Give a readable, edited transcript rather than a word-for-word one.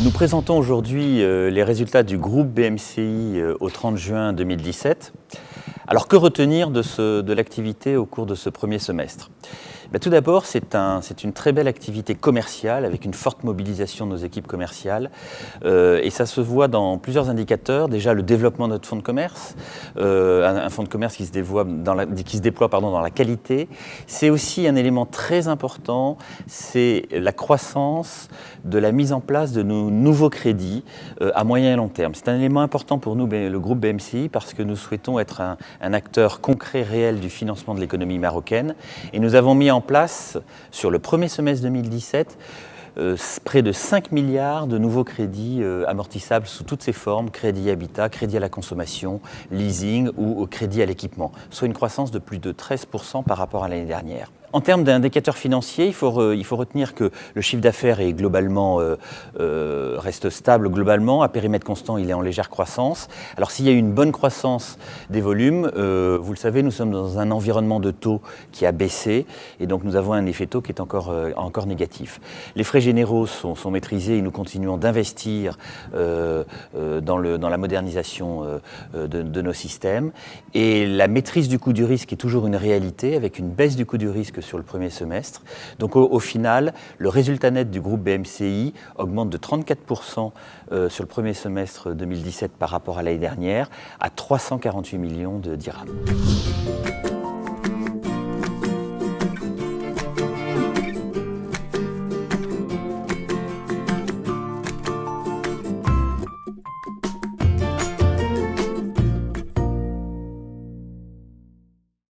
Nous présentons aujourd'hui les résultats du groupe BMCI au 30 juin 2017. Alors que retenir de l'activité au cours de ce premier semestre ? Tout d'abord, c'est une très belle activité commerciale avec une forte mobilisation de nos équipes commerciales et ça se voit dans plusieurs indicateurs. Déjà, le développement de notre fonds de commerce, un fonds de commerce qui se déploie dans la qualité. C'est aussi un élément très important, c'est la croissance de la mise en place de nos nouveaux crédits à moyen et long terme. C'est un élément important pour nous, le groupe BMCI, parce que nous souhaitons être un acteur concret, réel du financement de l'économie marocaine. Et nous avons mis en place, sur le premier semestre 2017, près de 5 milliards de nouveaux crédits amortissables sous toutes ses formes, crédit habitat, crédit à la consommation, leasing ou crédit à l'équipement, soit une croissance de plus de 13% par rapport à l'année dernière. En termes d'indicateurs financiers, il faut retenir que le chiffre d'affaires est globalement, reste stable globalement. À périmètre constant, il est en légère croissance. Alors s'il y a eu une bonne croissance des volumes, vous le savez, nous sommes dans un environnement de taux qui a baissé et donc nous avons un effet taux qui est encore négatif. Les frais généraux sont maîtrisés et nous continuons d'investir dans la modernisation de nos systèmes. Et la maîtrise du coût du risque est toujours une réalité avec une baisse du coût du risque sur le premier semestre. Donc au final, le résultat net du groupe BMCI augmente de 34% sur le premier semestre 2017 par rapport à l'année dernière à 348 millions de dirhams.